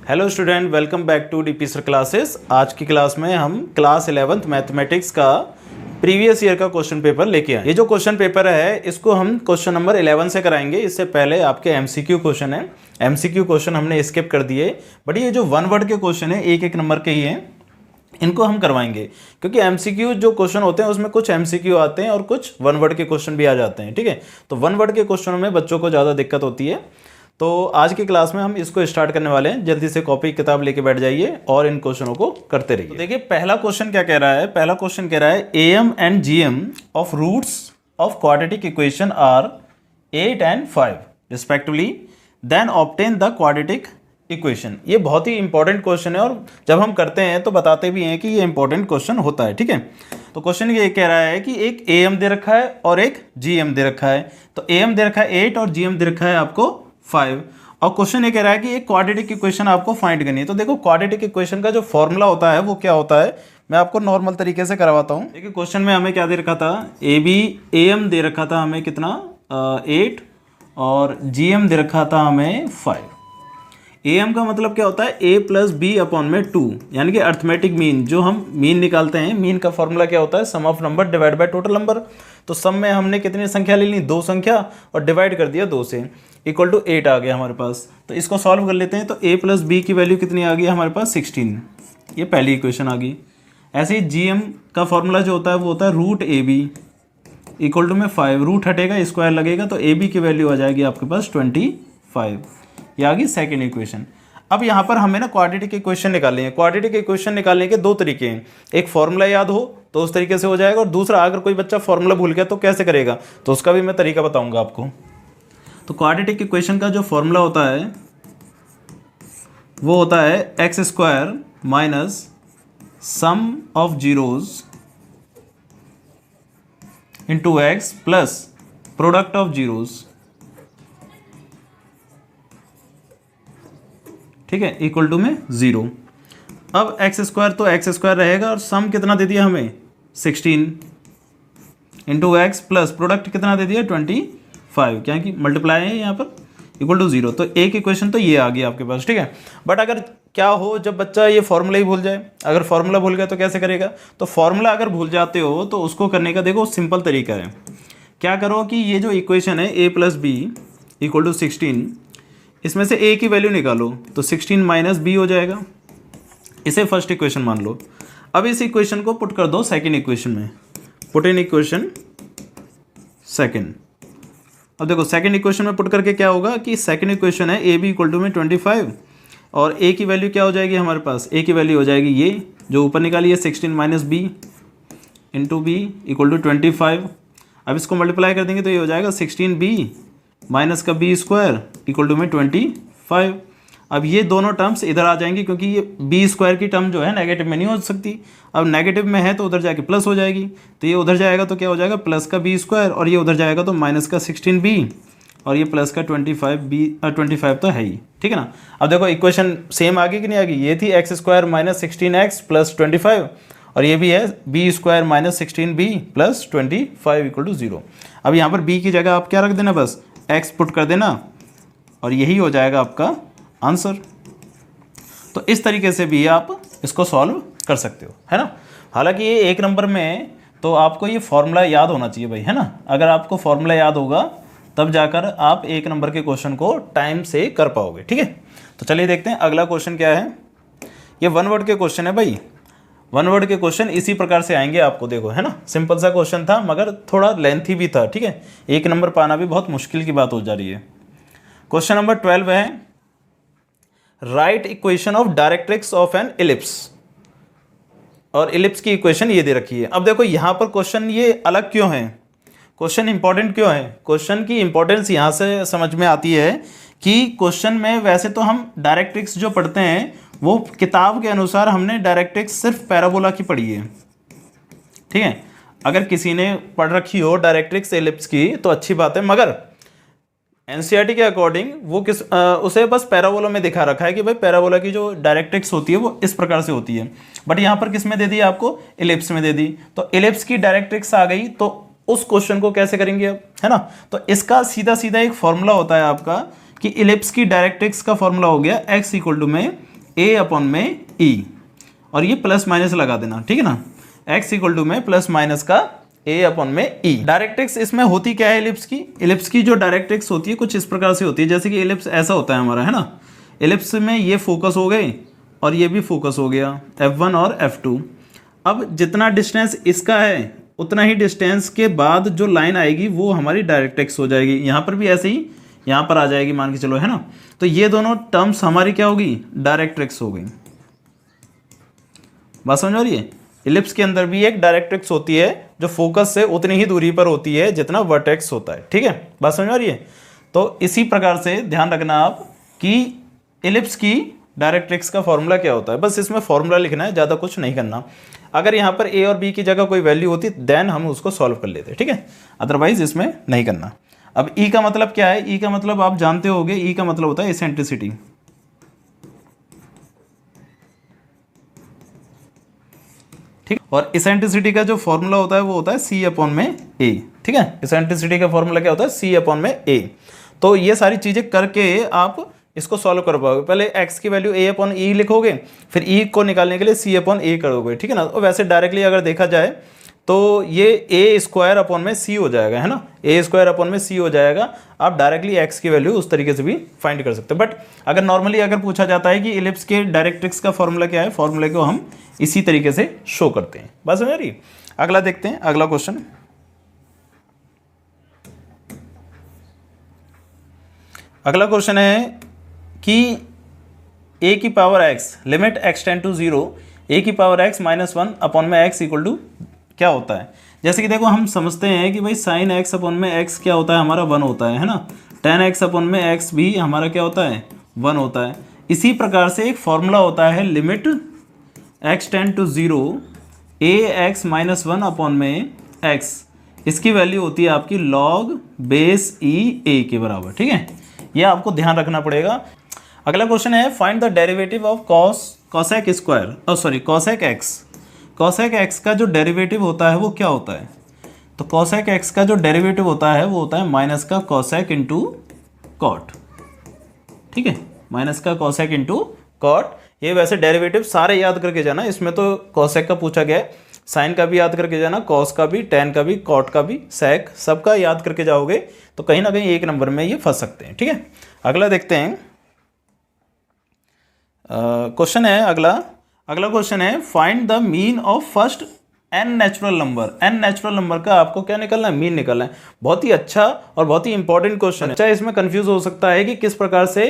Hello student, welcome back to DP sir classes. आज की class में हम क्लास 11th मैथमेटिक्स का प्रीवियस ईयर का क्वेश्चन पेपर लेके आए। ये जो क्वेश्चन पेपर है इसको हम क्वेश्चन नंबर 11 से कराएंगे। इससे पहले आपके एमसीक्यू क्वेश्चन है, एमसीक्यू क्वेश्चन हमने स्किप कर दिए, बट ये जो वन वर्ड के क्वेश्चन है एक एक नंबर के ही हैं, इनको हम करवाएंगे। क्योंकि एमसीक्यू जो क्वेश्चन होते हैं उसमें कुछ एमसीक्यू आते हैं और कुछ वन वर्ड के क्वेश्चन भी आ जाते हैं। ठीक है, तो वन वर्ड के क्वेश्चनों में बच्चों को ज़्यादा दिक्कत होती है। तो आज की क्लास में हम इसको स्टार्ट करने वाले हैं। जल्दी से कॉपी किताब लेके बैठ जाइए और इन क्वेश्चनों को करते रहिए। तो देखिए पहला क्वेश्चन क्या कह रहा है। पहला क्वेश्चन कह रहा है AM and GM of roots of quadratic equation are 8 and 5 respectively, then obtain the quadratic equation. ये बहुत ही इंपॉर्टेंट क्वेश्चन है और जब हम करते हैं तो बताते भी हैं कि ये इंपॉर्टेंट क्वेश्चन होता है। ठीक है, तो क्वेश्चन ये कह रहा है कि एक एम दे रखा है और एक जीएम दे रखा है। तो एम दे रखा है 8 और जीएम दे रखा है आपको 5, और क्वेश्चन ये कह रहा है कि एक क्वाड्रेटिक इक्वेशन आपको फाइंड करनी है। तो देखो क्वाड्रेटिक इक्वेशन का जो फॉर्मूला होता है वो क्या होता है, मैं आपको नॉर्मल तरीके से करवाता हूँ। देखिए क्वेश्चन में हमें क्या दे रखा था, एम दे रखा था हमें कितना 8 और जीएम दे रखा था हमें 5। एम का मतलब क्या होता है a प्लस बी अपॉन में 2, यानी कि अर्थमेटिक मीन। जो हम मीन निकालते हैं, मीन का फॉर्मूला क्या होता है, sum of number divide by total number. तो सम में हमने कितनी संख्या ले ली, 2 संख्या, और डिवाइड कर दिया 2 से, इक्वल टू 8 आ गया हमारे पास। तो इसको सॉल्व कर लेते हैं। तो a प्लस बी की वैल्यू कितनी आ गई हमारे पास 16, ये पहली इक्वेशन आ गई। ऐसे ही जीएम का फॉर्मूला जो होता है वो होता है root A B equal to में 5, रूट हटेगा स्क्वायर लगेगा तो ए बी की वैल्यू आ जाएगी आपके पास 25। ये आ गई सेकेंड इक्वेशन। अब यहाँ पर हमें ना क्वाड्रेटिक इक्वेशन निकालनी है। क्वाड्रेटिक इक्वेशन निकालने के दो तरीके हैं, एक फॉर्मूला याद हो तो उस तरीके से हो जाएगा, और दूसरा अगर कोई बच्चा फॉर्मूला भूल गया तो कैसे करेगा, तो उसका भी मैं तरीका बताऊंगा आपको। तो क्वाड्रेटिक इक्वेशन का जो फॉर्मूला होता है वो होता है x square minus sum of zeros into x plus product of zeros. ठीक है, इक्वल टू में 0। अब एक्स स्क्वायर तो एक्स स्क्वायर रहेगा, और सम कितना दे दिया हमें 16 इंटू एक्स प्लस प्रोडक्ट कितना दे दिया 25, क्या कि मल्टीप्लाई है यहाँ पर, इक्वल टू 0। तो एक इक्वेशन तो ये आ गई आपके पास। ठीक है, बट अगर क्या हो जब बच्चा ये फॉर्मूला ही भूल जाए, अगर फॉर्मूला भूल गया तो कैसे करेगा। तो फॉर्मूला अगर भूल जाते हो तो उसको करने का देखो सिंपल तरीका है। क्या करो कि ये जो इक्वेशन है a plus B equal to 16, इसमें से a की वैल्यू निकालो तो 16 माइनस बी हो जाएगा। इसे फर्स्ट इक्वेशन मान लो। अब इस इक्वेशन को पुट कर दो सेकंड इक्वेशन में, पुट इन इक्वेशन सेकंड। अब देखो सेकंड इक्वेशन में पुट करके क्या होगा कि सेकंड इक्वेशन है a बी इक्वल टू में 25, और a की वैल्यू क्या हो जाएगी हमारे पास, a की वैल्यू हो जाएगी ये जो ऊपर निकाली है 16 minus B into B equal to 25। अब इसको मल्टीप्लाई कर देंगे तो ये हो जाएगा 16b माइनस का बी स्क्वायर इक्वल टू में 25। अब ये दोनों टर्म्स इधर आ जाएंगी क्योंकि ये बी स्क्वायर की टर्म जो है नेगेटिव में नहीं हो सकती। अब नेगेटिव में है तो उधर जाके प्लस हो जाएगी, तो ये उधर जाएगा तो क्या हो जाएगा प्लस का बी स्क्वायर, और ये उधर जाएगा तो माइनस का 16b, और ये प्लस का 25 तो है ही। ठीक है ना। अब देखो इक्वेशन सेम आ गई कि नहीं आ गई। ये थी x square minus 16x plus 25, और ये भी है B square minus 16b plus 25 equal to 0। अब यहाँ पर b की जगह आप क्या रख देना, बस x पुट कर देना, और यही हो जाएगा आपका आंसर। तो इस तरीके से भी आप इसको सॉल्व कर सकते हो, है ना। हालांकि ये एक नंबर में तो आपको ये फॉर्मूला याद होना चाहिए भाई, है ना। अगर आपको फॉर्मूला याद होगा तब जाकर आप एक नंबर के क्वेश्चन को टाइम से कर पाओगे। ठीक है, तो चलिए देखते हैं अगला क्वेश्चन क्या है। ये वन वर्ड के क्वेश्चन है भाई। वन वर्ड के क्वेश्चन इसी प्रकार से आएंगे आपको, देखो, है ना। सिंपल सा क्वेश्चन था मगर थोड़ा लेंथी भी था। ठीक है, एक नंबर पाना भी बहुत मुश्किल की बात हो जा रही है। क्वेश्चन नंबर 12 है right equation of directrix of N ellipse, और इलिप्स की इक्वेशन ये दे रखी है। अब देखो यहाँ पर क्वेश्चन ये अलग क्यों है, क्वेश्चन इंपॉर्टेंट क्यों है। क्वेश्चन की इंपॉर्टेंस यहाँ से समझ में आती है कि क्वेश्चन में वैसे तो हम डायरेक्ट्रिक्स जो पढ़ते हैं वो किताब के अनुसार हमने डायरेक्ट्रिक्स सिर्फ पैराबोला की पढ़ी है। ठीक है, अगर किसी ने पढ़ रखी हो डायरेक्ट्रिक्स एलिप्स की तो अच्छी बात है, मगर एनसीईआरटी के अकॉर्डिंग वो उसे बस पैराबोला में दिखा रखा है कि भाई पैराबोला की जो डायरेक्ट्रिक्स होती है वो इस प्रकार से होती है। बट यहाँ पर किस में दे दी आपको, एलिप्स में दे दी। तो एलिप्स की डायरेक्ट्रिक्स आ गई तो उस क्वेश्चन को कैसे करेंगे अब, है ना। तो इसका सीधा सीधा एक फॉर्मूला होता है आपका कि इलिप्स की डायरेक्ट्रिक्स का फॉर्मूला हो गया x इक्वल टू में ए अपॉन में ई, और ये प्लस माइनस लगा देना, ठीक है ना। x इक्वल टू में प्लस माइनस का a अपॉन में e। डायरेक्ट्रिक्स इसमें होती क्या है इलिप्स की? इलिप्स की जो डायरेक्ट्रिक्स होती है कुछ इस प्रकार से होती है, जैसे कि इलिप्स ऐसा होता है हमारा, है ना। इलिप्स में ये फोकस हो गए और ये भी फोकस हो गया, F1 और F2। अब जितना डिस्टेंस इसका है उतना ही डिस्टेंस के बाद जो लाइन आएगी वो हमारी डायरेक्ट्रिक्स हो जाएगी। यहाँ पर भी ऐसे ही यहाँ पर आ जाएगी, मान के चलो, है ना। तो ये दोनों टर्म्स हमारी क्या होगी? डायरेक्ट्रिक्स हो गई। बात समझ आ रही है? इलिप्स के अंदर भी एक डायरेक्ट्रिक्स होती है जो फोकस से उतनी ही दूरी पर होती है जितना वर्टेक्स होता है, ठीक है। बात समझ आ रही है? तो इसी प्रकार से ध्यान रखना आप कि इलिप्स की डायरेक्ट्रिक्स का फॉर्मूला क्या होता है, बस इसमें फॉर्मूला लिखना है, ज़्यादा कुछ नहीं करना। अगर यहाँ पर ए और बी की जगह कोई वैल्यू होती देन हम उसको सॉल्व कर लेते, ठीक है, अदरवाइज इसमें नहीं करना। अब ई का मतलब क्या है? ई का मतलब आप जानते होंगे, ई का मतलब होता है इसेंट्रिसिटी, ठीक। और इसेंट्रिसिटी का जो फॉर्मूला होता है वो होता है सी अपॉन में ए, ठीक है। इसेंट्रिसिटी का फॉर्मूला क्या होता है? सी अपॉन में ए। तो ये सारी चीज़ें करके आप इसको सॉल्व कर पाओगे। पहले x की वैल्यू a अपॉन ई लिखोगे, फिर e को निकालने के लिए c अपॉन ए करोगे, ठीक है ना। और वैसे डायरेक्टली अगर देखा जाए तो ये a स्क्वायर अपॉन में c हो जाएगा, है ना। a स्क्वायर अपॉन में c हो जाएगा। आप डायरेक्टली x की वैल्यू उस तरीके से भी फाइंड कर सकते हैं। बट अगर नॉर्मली अगर पूछा जाता है कि इलिप्स के डायरेक्ट्रिक्स का फॉर्मूला क्या है, फॉर्मूले को हम इसी तरीके से शो करते हैं। बस समझ रही? अगला देखते हैं, अगला क्वेश्चन। अगला क्वेश्चन है कि a की power x limit x tend to 0 a की पावर x माइनस 1 अपॉन में x इक्वल टू क्या होता है। जैसे कि देखो हम समझते हैं कि भाई साइन x अपॉन में x क्या होता है हमारा 1 होता है ना। टेन x अपॉन में x भी हमारा क्या होता है? 1 होता है। इसी प्रकार से एक फॉर्मूला होता है limit x tend to 0 a x minus 1 upon में x, इसकी वैल्यू होती है आपकी log बेस e a के बराबर, ठीक है। ये आपको ध्यान रखना पड़ेगा। अगला क्वेश्चन है find the derivative of cosec square, sorry cosec x. Cosec x का जो डेरिवेटिव होता है वो क्या होता है? तो कॉसेक एक्स का जो डेरिवेटिव होता है वो होता है माइनस का कॉसेक इंटू कॉट, ठीक है, माइनस का कॉसेक इंटू कॉट। ये वैसे डेरिवेटिव सारे याद करके जाना, इसमें तो कॉसेक का पूछा गया है, साइन का भी याद करके जाना, कॉस का भी, टेन का भी, कॉट का भी, सेक, सबका याद करके जाओगे तो कहीं ना कहीं एक नंबर में ये फंस सकते हैं, ठीक है। अगला देखते हैं, क्वेश्चन है अगला क्वेश्चन है find the mean of first n natural number. n natural number का आपको क्या निकालना है? मीन निकालना है। बहुत ही अच्छा और बहुत ही इंपॉर्टेंट क्वेश्चन है। अच्छा, इसमें कंफ्यूज हो सकता है कि किस प्रकार से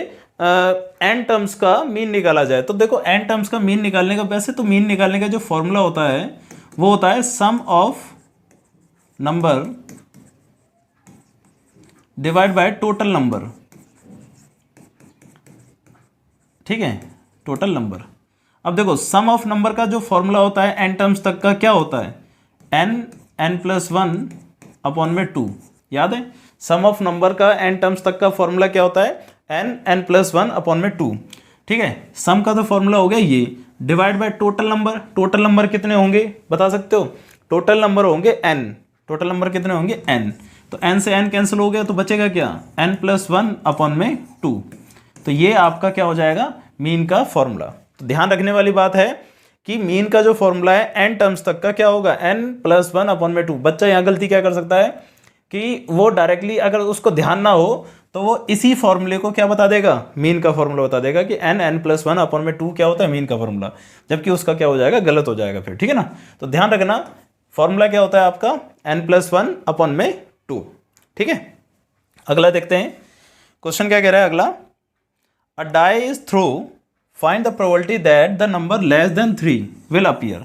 n टर्म्स का मीन निकाला जाए। तो देखो n टर्म्स का मीन निकालने का, वैसे तो मीन निकालने का जो फॉर्मूला होता है वो होता है sum of number divide by total number, ठीक है, टोटल नंबर। अब देखो सम ऑफ नंबर का जो फॉर्मूला होता है n टर्म्स तक का क्या होता है? n प्लस 1 अपॉन में 2, याद है? सम ऑफ नंबर का n टर्म्स तक का फॉर्मूला क्या होता है? n प्लस 1 अपॉन में 2, ठीक है। सम का तो फॉर्मूला हो गया ये, divide by total number. Total number कितने होंगे बता सकते हो? टोटल नंबर होंगे n। टोटल नंबर कितने होंगे? n। तो n से n कैंसिल हो गया तो बचेगा क्या? n प्लस 1 अपॉन में 2। तो ये आपका क्या हो जाएगा? मीन का फॉर्मूला। तो ध्यान रखने वाली बात है कि मीन का जो फॉर्मूला है n टर्म्स तक का क्या होगा? n प्लस 1 अपॉन में 2। बच्चा यहाँ गलती क्या कर सकता है कि वो डायरेक्टली अगर उसको ध्यान ना हो तो वो इसी फॉर्मूले को क्या बता देगा? मीन का फॉर्मूला बता देगा कि n प्लस 1 अपॉन में 2 क्या होता है? मीन का फॉर्मूला। जबकि उसका क्या हो जाएगा? गलत हो जाएगा फिर, ठीक है ना। तो ध्यान रखना फॉर्मूला क्या होता है आपका? n प्लस 1 अपॉन में 2, ठीक है। अगला देखते हैं, क्वेश्चन क्या कह रहा है अगला। A die is thrown, find the probability that the number less than 3 will appear।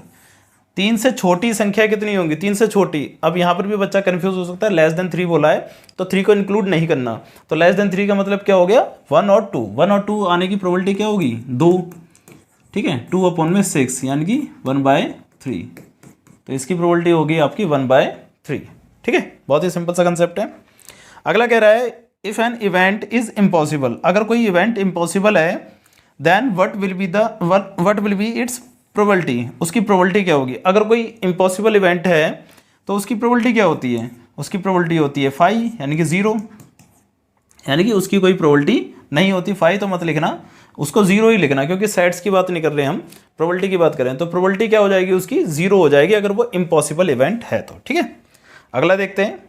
3 से छोटी संख्या कितनी होंगी? 3 से छोटी। अब यहाँ पर भी बच्चा कंफ्यूज हो सकता है, लेस देन 3 बोला है तो 3 को इंक्लूड नहीं करना। तो लेस देन 3 का मतलब क्या हो गया? 1 और 2। 1 और 2 आने की प्रोबेबिलिटी क्या होगी? 2, ठीक है। 2 अपॉन में 6 यानी कि 1/3। तो इसकी प्रोबेबिलिटी होगी आपकी 1/3, ठीक है। बहुत ही सिंपल सा कंसेप्ट है। अगला कह रहा है if an event is impossible. अगर कोई इवेंट इम्पॉसिबल है then what will be its probability. उसकी प्रोबेबिलिटी क्या होगी? अगर कोई इम्पॉसिबल इवेंट है तो उसकी प्रोबेबिलिटी क्या होती है? उसकी प्रोबेबिलिटी होती है 5 यानी कि 0, यानी कि उसकी कोई प्रोबेबिलिटी नहीं होती। 5 तो मत लिखना, उसको जीरो ही लिखना, क्योंकि सेट्स की बात नहीं कर रहे हैं हम, प्रोबेबिलिटी की बात करें तो प्रोबेबिलिटी क्या हो जाएगी उसकी, जीरो हो जाएगी अगर वो इम्पॉसिबल इवेंट है तो। ठीक है, अगला देखते हैं।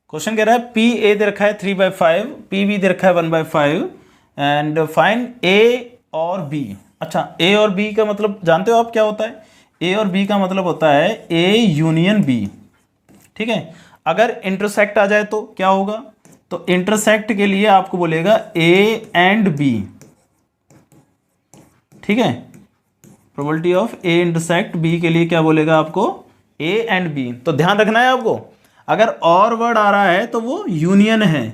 क्वेश्चन कह रहा है पी ए दे रखा है 3/5, पी बी दे रखा है 1/5 एंड फाइंड ए और बी। अच्छा, ए और बी का मतलब जानते हो आप क्या होता है? ए और बी का मतलब होता है ए यूनियन बी। ठीक है, अगर इंटरसेक्ट आ जाए तो क्या होगा? तो इंटरसेक्ट के लिए आपको बोलेगा ए एंड बी। ठीक है, probability of A intersect B के लिए क्या बोलेगा आपको? A and B. तो ध्यान रखना है आपको, अगर और वर्ड आ रहा है तो वो यूनियन है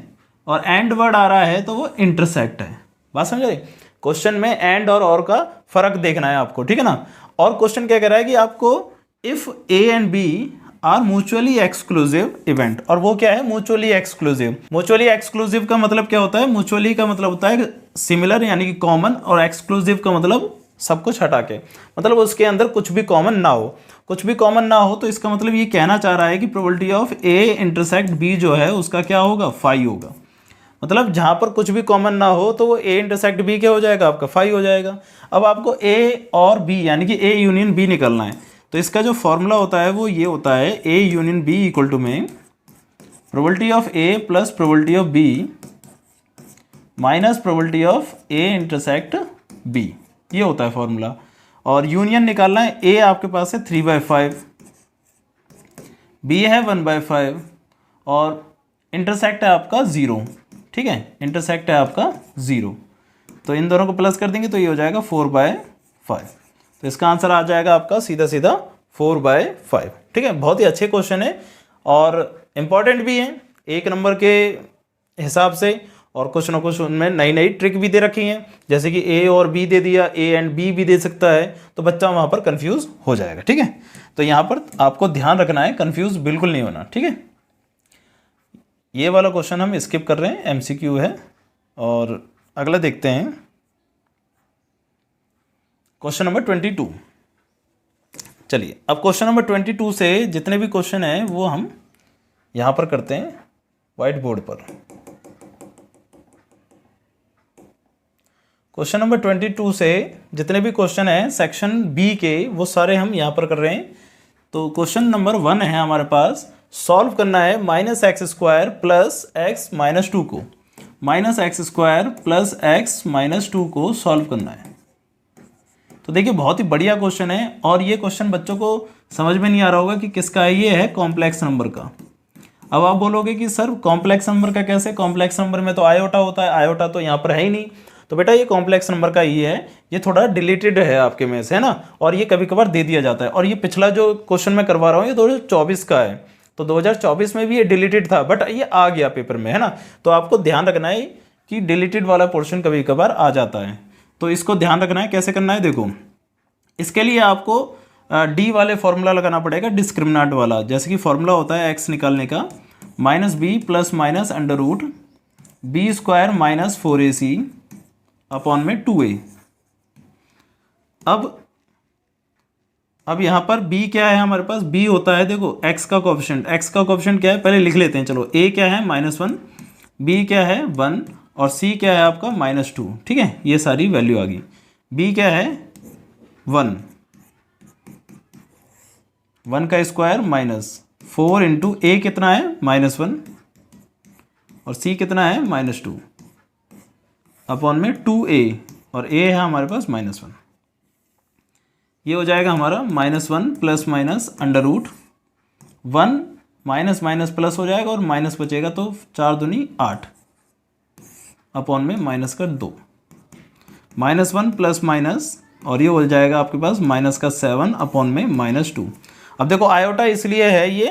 और एंड वर्ड आ रहा है तो वो इंटरसेक्ट है। बात समझ रहे? क्वेश्चन में एंड और का फर्क देखना है आपको। ठीक है ना। और क्वेश्चन क्या कह रहा है कि आपको if A and B are mutually exclusive event, और वो क्या है? Mutually exclusive. म्यूचुअली एक्सक्लूसिव का मतलब क्या होता है? म्यूचुअली का मतलब होता है सिमिलर यानी कि कॉमन, और एक्सक्लूसिव का मतलब सब कुछ हटा के, मतलब उसके अंदर कुछ भी कॉमन ना हो। कुछ भी कॉमन ना हो तो इसका मतलब ये कहना चाह रहा है कि probability of A intersect B जो है उसका क्या होगा? 5 होगा। मतलब जहां पर कुछ भी कॉमन ना हो तो वो ए इंटरसेक्ट बी क्या हो जाएगा? आपका 5 हो जाएगा। अब आपको ए और बी यानी कि ए यूनियन बी निकलना है, तो इसका जो फॉर्मूला होता है वो ये होता है A union B equal to में probability of A plus probability of B minus probability of A intersect B, ये होता है फॉर्मूला। और यूनियन निकालना है, ए आपके पास है 3/5, बी है 1/5 और इंटरसेक्ट है आपका 0। ठीक है, इंटरसेक्ट है आपका 0, तो इन दोनों को प्लस कर देंगे तो ये हो जाएगा 4/5। तो इसका आंसर आ जाएगा आपका सीधा सीधा 4/5। ठीक है, बहुत ही अच्छे क्वेश्चन है और इम्पॉर्टेंट भी है 1 नंबर के हिसाब से, और कुछ ना कुछ उनमें नई नई ट्रिक भी दे रखी हैं, जैसे कि ए और बी दे दिया, ए एंड बी भी दे सकता है, तो बच्चा वहाँ पर कंफ्यूज हो जाएगा। ठीक है, तो यहाँ पर आपको ध्यान रखना है, कंफ्यूज बिल्कुल नहीं होना। ठीक है, ये वाला क्वेश्चन हम स्किप कर रहे हैं, एमसीक्यू है। और अगला देखते हैं क्वेश्चन नंबर 22। चलिए, अब क्वेश्चन नंबर 22 से जितने भी क्वेश्चन हैं वो हम यहाँ पर करते हैं व्हाइट बोर्ड पर। क्वेश्चन नंबर 22 से जितने भी क्वेश्चन हैं सेक्शन बी के वो सारे हम यहाँ पर कर रहे हैं। तो क्वेश्चन नंबर 1 है हमारे पास, सॉल्व करना है -x² प्लस x - 2 को, -x² प्लस x - 2 को सॉल्व करना है। तो देखिए बहुत ही बढ़िया क्वेश्चन है, और ये क्वेश्चन बच्चों को समझ में नहीं आ रहा होगा कि किसका है। ये है कॉम्प्लेक्स नंबर का। अब आप बोलोगे कि सर कॉम्प्लेक्स नंबर का कैसे? कॉम्प्लेक्स नंबर में तो आयोटा होता है, आयोटा तो यहाँ पर है ही नहीं। तो बेटा ये कॉम्प्लेक्स नंबर का ही है, ये थोड़ा डिलीटेड है आपके में से, है ना, और ये कभी कभार दे दिया जाता है। और ये पिछला जो क्वेश्चन मैं करवा रहा हूँ ये 2024 का है, तो 2024 में भी ये डिलीटेड था, बट ये आ गया पेपर में, है ना। तो आपको ध्यान रखना है कि डिलीटेड वाला पोर्शन कभी कभार आ जाता है, तो इसको ध्यान रखना है। कैसे करना है देखो, इसके लिए आपको डी वाले फॉर्मूला लगाना पड़ेगा, डिस्क्रिमिनेंट वाला। जैसे कि फॉर्मूला होता है एक्स निकालने का -b plus minus under root b² - 4ac upon में 2a। अब यहाँ पर b क्या है हमारे पास? b होता है देखो x का कोएफिशिएंट। x का कोएफिशिएंट क्या है पहले लिख लेते हैं, चलो। a क्या है -1, b क्या है 1 और c क्या है आपका -2। ठीक है, ये सारी वैल्यू आ गई। b क्या है 1, 1 का स्क्वायर -4 इंटू a कितना है -1 और c कितना है -2 अपॉन में 2a, और a है हमारे पास -1। ये हो जाएगा हमारा -1 plus minus under root 1 minus minus plus हो जाएगा और माइनस बचेगा, तो 4 दूनी 8 अपॉन में माइनस का 2, -1 प्लस माइनस, और ये हो जाएगा आपके पास माइनस का 7 अपॉन में -2। अब देखो आयोटा इसलिए है ये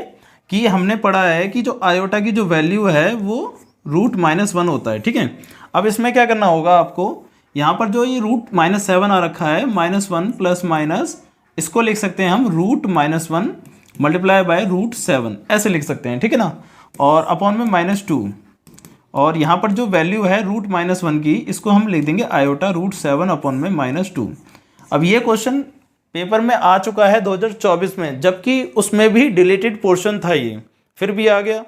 कि हमने पढ़ा है कि जो आयोटा की जो वैल्यू है वो रूट -1 होता है। ठीक है, अब इसमें क्या करना होगा आपको, यहाँ पर जो ये रूट -7 आ रखा है, -1 प्लस माइनस, इसको लिख सकते हैं हम रूट -1 मल्टीप्लाई बाय रूट 7, ऐसे लिख सकते हैं। ठीक है ना, और अपॉन में -2, और यहाँ पर जो वैल्यू है रूट -1 की, इसको हम लिख देंगे आयोटा रूट 7 अपॉन में -2। अब ये क्वेश्चन पेपर में आ चुका है 2024 में, जबकि उसमें भी डिलीटेड पोर्शन था ये, फिर भी आ गया।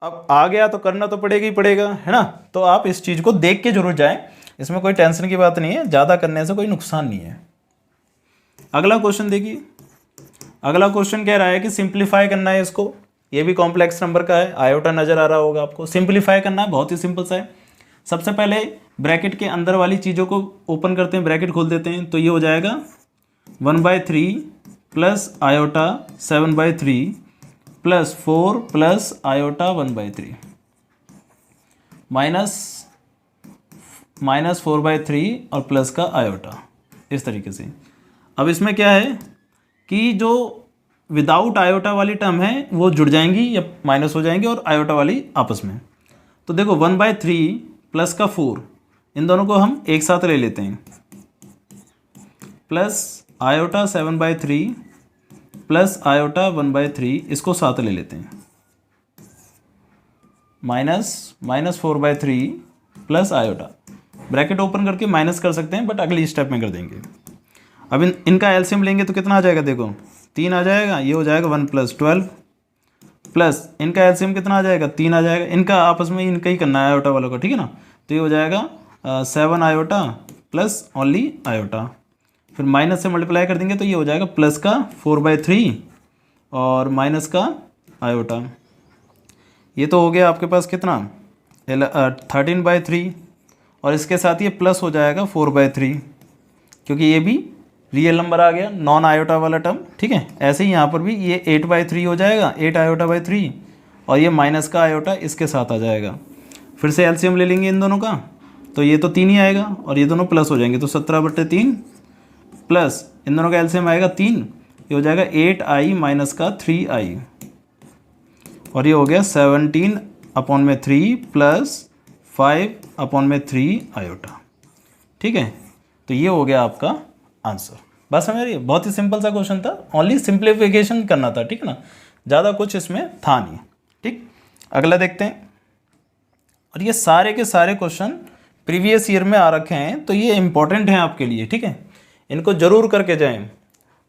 अब आ गया तो करना तो पड़ेगा ही पड़ेगा, है ना। तो आप इस चीज़ को देख के जरूर जाएं, इसमें कोई टेंशन की बात नहीं है, ज़्यादा करने से कोई नुकसान नहीं है। अगला क्वेश्चन देखिए, अगला क्वेश्चन कह रहा है कि सिंप्लीफाई करना है इसको, ये भी कॉम्प्लेक्स नंबर का है, आयोटा नज़र आ रहा होगा आपको। सिंप्लीफाई करना है, बहुत ही सिंपल सा है। सबसे पहले ब्रैकेट के अंदर वाली चीज़ों को ओपन करते हैं, ब्रैकेट खोल देते हैं, तो ये हो जाएगा 1/3 plus iota 7/3 plus 4 plus iota 1/3 minus 4/3 और प्लस का आयोटा, इस तरीके से। अब इसमें क्या है कि जो विदाउट आयोटा वाली टर्म है वो जुड़ जाएंगी या माइनस हो जाएंगी, और आयोटा वाली आपस में। तो देखो 1/3 प्लस का 4, इन दोनों को हम एक साथ ले लेते हैं, प्लस आयोटा 7/3 प्लस आयोटा 1/3, इसको साथ ले लेते हैं, minus 4/3 plus iota, bracket open करके माइनस कर सकते हैं बट अगली स्टेप में कर देंगे। अब इनका एलसीएम लेंगे तो कितना आ जाएगा, देखो 3 आ जाएगा, ये हो जाएगा 1 + 12 प्लस इनका एलसीएम कितना आ जाएगा, 3 आ जाएगा। इनका आपस में इनका ही करना है आयोटा वालों का, ठीक है ना। तो ये हो जाएगा 7 आयोटा प्लस ओनली आयोटा, फिर माइनस से मल्टीप्लाई कर देंगे तो ये हो जाएगा प्लस का 4/3 और माइनस का आयोटा। ये तो हो गया आपके पास कितना 13/3, और इसके साथ ये प्लस हो जाएगा 4/3, क्योंकि ये भी रियल नंबर आ गया, नॉन आयोटा वाला टर्म, ठीक है। ऐसे ही यहाँ पर भी ये 8/3 हो जाएगा, 8 आयोटा/3, और ये माइनस का आयोटा इसके साथ आ जाएगा। फिर से एलसीएम ले लेंगे इन दोनों का, तो ये तो 3 ही आएगा और ये दोनों प्लस हो जाएंगे, तो 17/3 प्लस इन दोनों का एलसीएम आएगा 3, ये हो जाएगा 8i माइनस का 3i, और ये हो गया 17/3 प्लस 5/3 आयोटा, ठीक है। तो ये हो गया आपका आंसर। बस समझ रही है, बहुत ही सिंपल सा क्वेश्चन था, ओनली सिंप्लीफिकेशन करना था, ठीक है ना, ज़्यादा कुछ इसमें था नहीं, ठीक। अगला देखते हैं, और ये सारे के सारे क्वेश्चन प्रीवियस ईयर में आ रखे हैं, तो ये इंपॉर्टेंट हैं आपके लिए, ठीक है। इनको जरूर करके जाएं,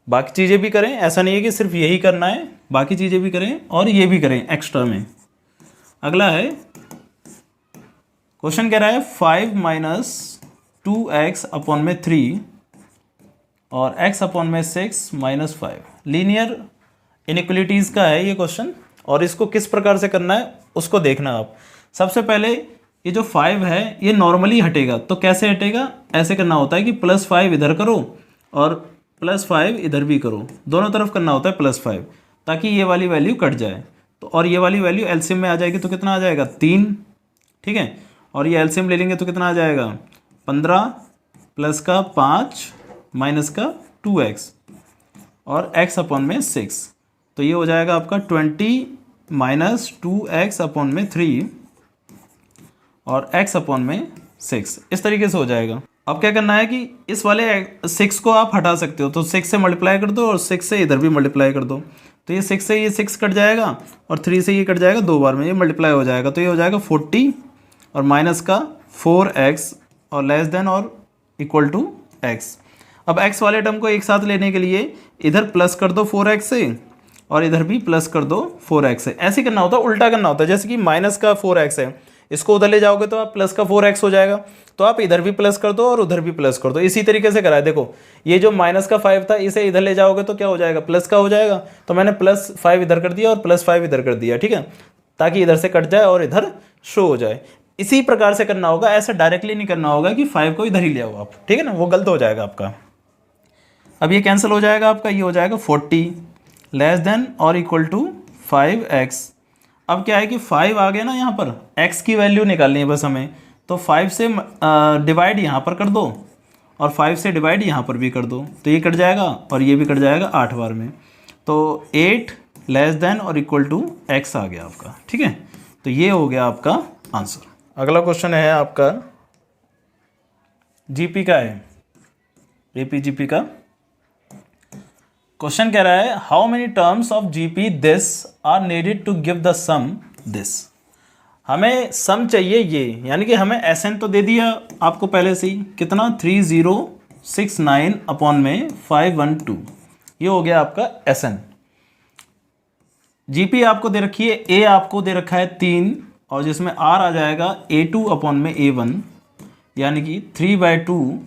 बाकी चीज़ें भी करें, ऐसा नहीं है कि सिर्फ यही करना है, बाकी चीज़ें भी करें और ये भी करें एक्स्ट्रा में। अगला है क्वेश्चन, कह रहा है 5 - 2x/3 और x/6 - 5 लीनियर इनइक्वलिटीज़ का है ये क्वेश्चन, और इसको किस प्रकार से करना है उसको देखना आप। सबसे पहले ये जो 5 है ये नॉर्मली हटेगा, तो कैसे हटेगा, ऐसे करना होता है कि +5 इधर करो और +5 इधर भी करो, दोनों तरफ करना होता है +5, ताकि ये वाली वैल्यू कट जाए। तो और ये वाली वैल्यू एलसीएम में आ जाएगी, तो कितना आ जाएगा 3, ठीक है। और ये एलसीएम ले लेंगे तो कितना आ जाएगा 15 प्लस का 5 माइनस का 2x और x/6, तो ये हो जाएगा आपका 20 - 2x/3 और x/6, इस तरीके से हो जाएगा। अब क्या करना है कि इस वाले 6 को आप हटा सकते हो, तो 6 से मल्टीप्लाई कर दो और 6 से इधर भी मल्टीप्लाई कर दो, तो ये 6 से ये 6 कट जाएगा और 3 से ये कट जाएगा, 2 बार में ये मल्टीप्लाई हो जाएगा, तो ये हो जाएगा 40 और माइनस का 4x और लेस देन और इक्वल टू x। अब x वाले टर्म को एक साथ लेने के लिए इधर प्लस कर दो 4x से और इधर भी प्लस कर दो 4x से, ऐसे करना होता है, उल्टा करना होता है। जैसे कि माइनस का 4x है, इसको उधर ले जाओगे तो आप प्लस का 4x हो जाएगा, तो आप इधर भी प्लस कर दो और उधर भी प्लस कर दो, इसी तरीके से कराए। देखो ये जो माइनस का 5 था इसे इधर ले जाओगे तो क्या हो जाएगा, प्लस का हो जाएगा, तो मैंने +5 इधर कर दिया और +5 इधर कर दिया, ठीक है, ताकि इधर से कट जाए और इधर शो हो जाए। इसी प्रकार से करना होगा, ऐसा डायरेक्टली नहीं करना होगा कि 5 को इधर ही ले आओ आप, ठीक है ना, वो गलत हो जाएगा आपका। अब ये कैंसिल हो जाएगा आपका, ये हो जाएगा 40 लेस देन और इक्वल टू 5x। अब क्या है कि 5 आ गया ना, यहाँ पर x की वैल्यू निकालनी है बस हमें, तो 5 से डिवाइड यहाँ पर कर दो और 5 से डिवाइड यहाँ पर भी कर दो, तो ये कट जाएगा और ये भी कट जाएगा 8 बार में, तो 8 लेस देन और इक्वल टू x आ गया आपका, ठीक है। तो ये हो गया आपका आंसर। अगला क्वेश्चन है आपका जीपी का है, एपी जीपी का क्वेश्चन कह रहा है how many terms of GP this are needed to give the sum this. हमें सम चाहिए ये, यानी कि हमें एसएन तो दे दिया आपको पहले से ही, कितना 3069 अपॉन में 512, ये हो गया आपका एसएन। जीपी आपको दे रखी है, ए आपको दे रखा है 3 और जिसमें आर आ जाएगा A2 अपॉन में A1 यानी कि 3/2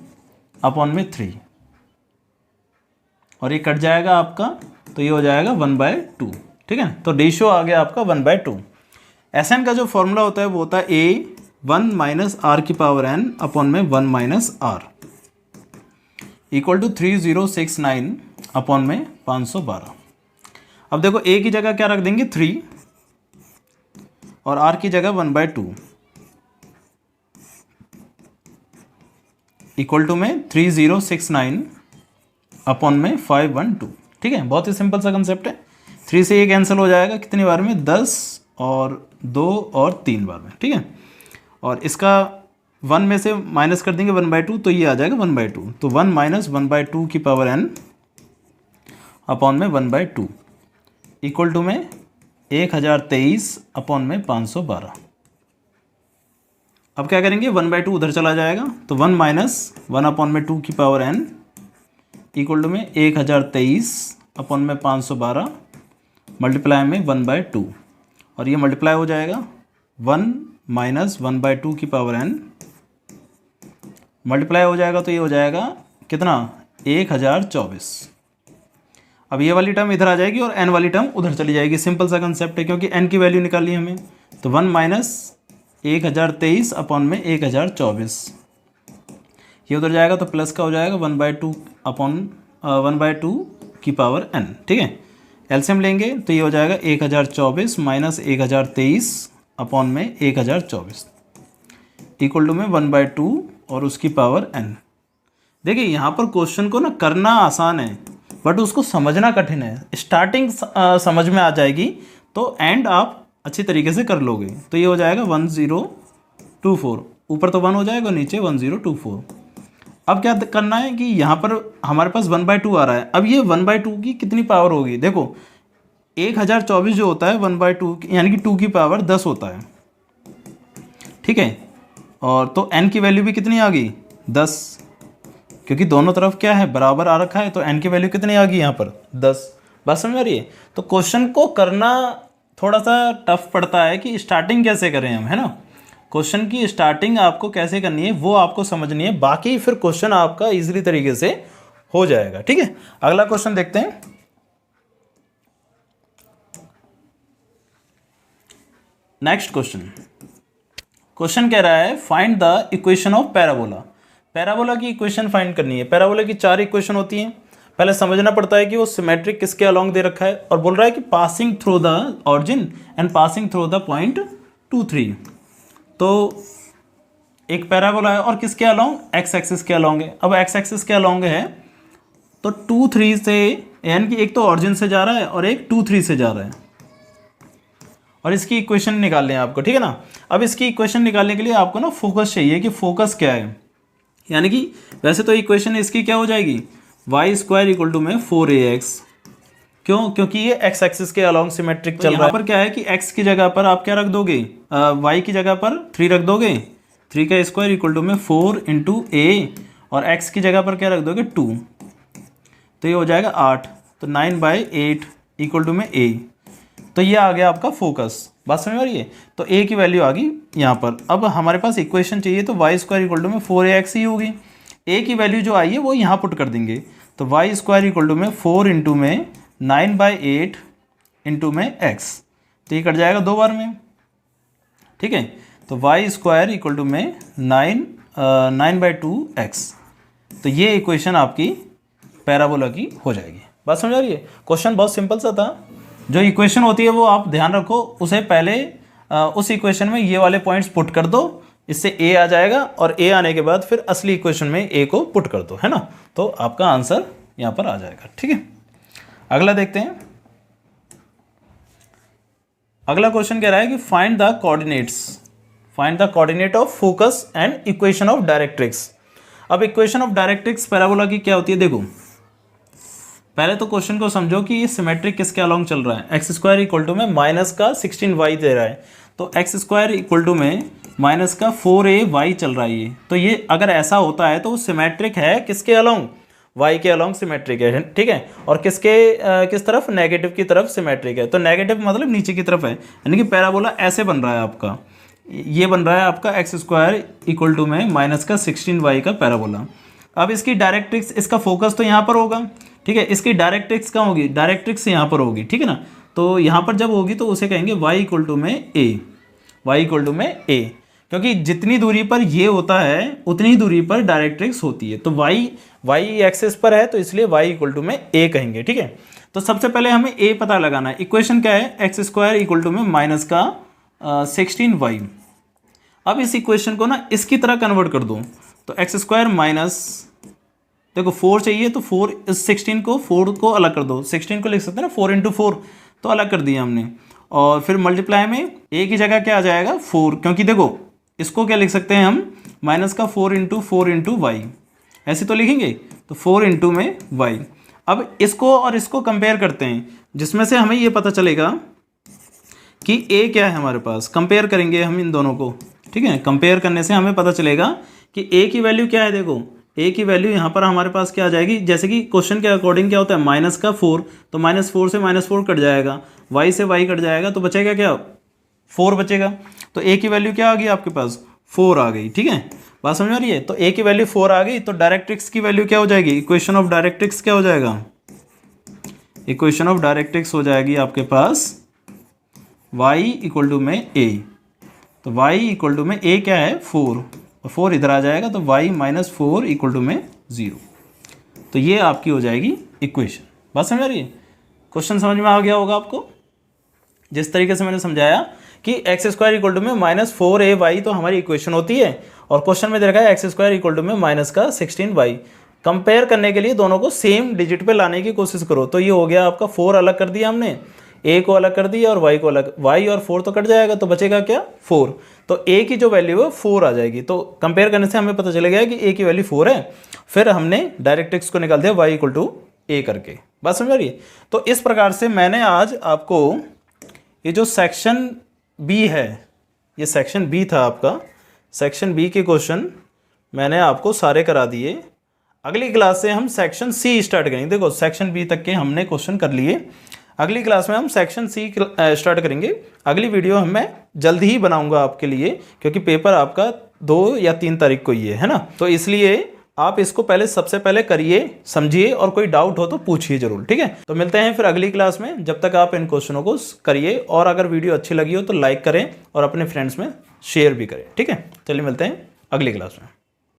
अपॉन में 3 और ये कट जाएगा आपका तो ये हो जाएगा 1/2। ठीक है, तो रेशियो आ गया आपका 1/2। Sn का जो फॉर्मूला होता है वो होता है A1 माइनस आर की पावर n अपॉन में 1 minus R equal to 3069 upon में 512। अब देखो A की जगह क्या रख देंगे 3 और R की जगह 1/2 इक्वल टू में 3069 अपॉन में 512। ठीक है, बहुत ही सिंपल सा कंसेप्ट है। 3 से ये कैंसिल हो जाएगा कितनी बार में, 10 और 2 और 3 बार में। ठीक है, और इसका 1 में से माइनस कर देंगे 1/2 तो ये आ जाएगा 1/2। तो 1 माइनस 1/2 की पावर n अपॉन में 1/2 इक्वल टू में 1023 अपॉन में 512। अब क्या करेंगे, 1/2 उधर चला जाएगा तो 1 माइनस 1 अपॉन में 2 की पावर n इक्वल टू में 1023 अपॉन में 512 मल्टीप्लाई में 1/2 और ये मल्टीप्लाई हो जाएगा 1 माइनस 1/2 की पावर n मल्टीप्लाई हो जाएगा तो ये हो जाएगा कितना 1024। अब ये वाली टर्म इधर आ जाएगी और n वाली टर्म उधर चली जाएगी। सिंपल सा कंसेप्ट है क्योंकि n की वैल्यू निकाली हमें। तो 1 माइनस 1023 अपॉन में 1024 ये उधर जाएगा तो प्लस का हो जाएगा 1/2 अपॉन 1/2 की पावर n। ठीक है, एलसीएम लेंगे तो ये हो जाएगा 1024 माइनस 1023 अपॉन में 1024 इक्वल टू में 1/2 और उसकी पावर n। देखिए यहाँ पर क्वेश्चन को ना करना आसान है बट उसको समझना कठिन है। स्टार्टिंग समझ में आ जाएगी तो एंड आप अच्छी तरीके से कर लोगे। तो ये हो जाएगा 1024, ऊपर तो 1 हो जाएगा नीचे 1024। अब क्या करना है कि यहाँ पर हमारे पास 1/2 आ रहा है। अब ये 1/2 की कितनी पावर होगी, देखो 1024 जो होता है 1/2 यानी कि 2 की पावर 10 होता है। ठीक है, और तो n की वैल्यू भी कितनी आ गई 10, क्योंकि दोनों तरफ क्या है बराबर आ रखा है तो n की वैल्यू कितनी आ गई यहाँ पर 10। बस समझ आ रही है। तो क्वेश्चन को करना थोड़ा सा टफ पड़ता है कि स्टार्टिंग कैसे करें हम, है ना। क्वेश्चन की स्टार्टिंग आपको कैसे करनी है वो आपको समझनी है, बाकी फिर क्वेश्चन आपका इजीली तरीके से हो जाएगा। ठीक है, अगला क्वेश्चन देखते हैं। नेक्स्ट क्वेश्चन कह रहा है find the equation of parabola. Parabola की इक्वेशन फाइंड करनी है। पैराबोला की 4 इक्वेशन होती हैं। पहले समझना पड़ता है कि वो सिमेट्रिक किसके अलोंग दे रखा है और बोल रहा है कि passing through the origin and passing through the point 2 3। तो एक पैराबोला है और किसके अलोंग, एक्स एक्सिस के अलोंग है। अब एक्स एक्सिस के अलोंग है तो 2 3 से, यानी कि एक तो ऑरिजिन से जा रहा है और एक 2 3 से जा रहा है और इसकी इक्वेशन निकालनी है आपको। ठीक है ना। अब इसकी इक्वेशन निकालने के लिए आपको ना फोकस चाहिए कि फोकस क्या है, यानी कि वैसे तो इक्वेशन इसकी क्या हो जाएगी y² इक्वल टू में 4ax। क्यों, क्योंकि ये x एक्सिस के अलोंग सिमेट्रिक चल रहा है। यहाँ पर क्या है कि x की जगह पर आप क्या रख दोगे, y की जगह पर 3 रख दोगे, 3 का स्क्वायर इक्वल टू में 4 इंटू a और x की जगह पर क्या रख दोगे 2, तो ये हो जाएगा 8। तो 9/8 इक्वल टू में a। तो ये आ गया आपका फोकस। बात समझ आ रही है। तो a की वैल्यू आ गई यहाँ पर। अब हमारे पास इक्वेशन चाहिए तो y² इक्वल टू में 4ax ही होगी। a की वैल्यू जो आई है वो यहाँ पुट कर देंगे तो y² इक्वल टू में 4 इंटू में 9/8 इंटू में x, तो ये कट जाएगा 2 बार में। ठीक है, तो y² इक्वल टू में 9/2x। तो ये इक्वेशन आपकी पैराबोला की हो जाएगी। बात समझ आ रही है। क्वेश्चन बहुत सिंपल सा था। जो इक्वेशन होती है वो आप ध्यान रखो, उसे पहले उस इक्वेशन में ये वाले पॉइंट्स पुट कर दो, इससे a आ जाएगा और a आने के बाद फिर असली इक्वेशन में a को पुट कर दो, है ना। तो आपका आंसर यहाँ पर आ जाएगा। ठीक है, अगला देखते हैं। अगला क्वेश्चन कह रहा है कि find the coordinate of focus and equation of directrix. अब इक्वेशन ऑफ डायरेक्ट्रिक्स पैराबोला की क्या होती है, देखो पहले तो क्वेश्चन को समझो कि ये सिमेट्रिक किसके अलोंग चल रहा है। x² इक्वल टू में माइनस का 16y दे रहा है तो x² इक्वल टू में माइनस का 4ay चल रहा है ये। तो ये अगर ऐसा होता है तो वो सिमेट्रिक है किसके अलोंग, y के अलोंग सिमेट्रिक है, ठीक है, और किस तरफ, नेगेटिव की तरफ सिमेट्रिक है। तो नेगेटिव मतलब नीचे की तरफ है, यानी कि पैराबोला ऐसे बन रहा है आपका, ये बन रहा है आपका एक्स स्क्वायर इक्वल टू में माइनस का 16y का पैराबोला। अब इसकी डायरेक्ट्रिक्स, इसका फोकस तो यहाँ पर होगा, ठीक है, इसकी डायरेक्ट्रिक्स कहाँ होगी, डायरेक्ट्रिक्स यहाँ पर होगी, ठीक है ना। तो यहाँ पर जब होगी तो उसे कहेंगे y इक्वल टू में a, y इक्वल टू में a, क्योंकि जितनी दूरी पर ये होता है उतनी ही दूरी पर डायरेक्ट्रिक्स होती है। तो y एक्सिस पर है तो इसलिए y इक्वल टू में a कहेंगे, ठीक है। तो सबसे पहले हमें a पता लगाना है। इक्वेशन क्या है, एक्स स्क्वायर इक्वल टू में माइनस का 16y। अब इस इक्वेशन को ना इसकी तरह कन्वर्ट कर दो, तो एक्स स्क्वायर माइनस, देखो 4 चाहिए तो 4 इस 16 को 4 को अलग कर दो, 16 को लिख सकते हैं ना 4 इंटू 4, तो अलग कर दिया हमने। और फिर मल्टीप्लाई में a की जगह क्या आ जाएगा 4, क्योंकि देखो इसको क्या लिख सकते हैं हम, माइनस का 4 इंटू वाई, ऐसे तो लिखेंगे, तो 4 इंटू में y। अब इसको और इसको कंपेयर करते हैं, जिसमें से हमें ये पता चलेगा कि a क्या है हमारे पास। कंपेयर करेंगे हम इन दोनों को, ठीक है। कंपेयर करने से हमें पता चलेगा कि a की वैल्यू क्या है। देखो a की वैल्यू यहाँ पर हमारे पास क्या आ जाएगी, जैसे कि क्वेश्चन के अकॉर्डिंग क्या होता है, माइनस का 4, तो -4 से -4 कट जाएगा, y से y कट जाएगा, तो बचेगा क्या, 4 बचेगा। तो a की वैल्यू क्या आ गई आपके पास, 4 आ गई, ठीक है, बात समझ आ रही है। तो a की वैल्यू 4 आ गई, तो डायरेक्ट्रिक्स की वैल्यू क्या हो जाएगी, इक्वेशन ऑफ डायरेक्ट्रिक्स क्या हो जाएगा, इक्वेशन ऑफ डायरेक्ट्रिक्स हो जाएगी आपके पास y इक्वल टू में a। तो y इक्वल टू में a क्या है 4, और 4 इधर आ जाएगा, तो y माइनस 4 इक्वल टू में 0। तो ये आपकी हो जाएगी इक्वेशन। बात समझ आ रही है, क्वेश्चन समझ में आ गया होगा आपको। जिस तरीके से मैंने समझाया कि एक्स स्क्वायर इक्वल टू में -4ay तो हमारी इक्वेशन होती है, और क्वेश्चन में दे रखा है एक्स स्क्वायर इक्वल टू में माइनस का 16y। कंपेयर करने के लिए दोनों को सेम डिजिट पे लाने की कोशिश करो। तो ये हो गया आपका 4 अलग कर दिया हमने, a को अलग कर दिया और y को अलग, y और 4 तो कट जाएगा, तो बचेगा क्या 4। तो a की जो वैल्यू है 4 आ जाएगी। तो कंपेयर करने से हमें पता चलेगा कि a की वैल्यू 4 है। फिर हमने डायरेक्ट्रिक्स को निकाल दिया y इक्वल टू a करके। बात समझ रही है। तो इस प्रकार से मैंने आज आपको ये जो सेक्शन बी है, ये सेक्शन बी था आपका, सेक्शन बी के क्वेश्चन मैंने आपको सारे करा दिए। अगली क्लास से हम सेक्शन सी स्टार्ट करेंगे। देखो सेक्शन बी तक के हमने क्वेश्चन कर लिए, अगली क्लास में हम सेक्शन सी स्टार्ट करेंगे। अगली वीडियो मैं जल्द ही बनाऊंगा आपके लिए, क्योंकि पेपर आपका 2 या 3 तारीख को ही है ना। तो इसलिए आप इसको पहले सबसे पहले करिए, समझिए, और कोई डाउट हो तो पूछिए जरूर, ठीक है। तो मिलते हैं फिर अगली क्लास में। जब तक आप इन क्वेश्चनों को करिए, और अगर वीडियो अच्छी लगी हो तो लाइक करें और अपने फ्रेंड्स में शेयर भी करें, ठीक है। चलिए मिलते हैं अगली क्लास में।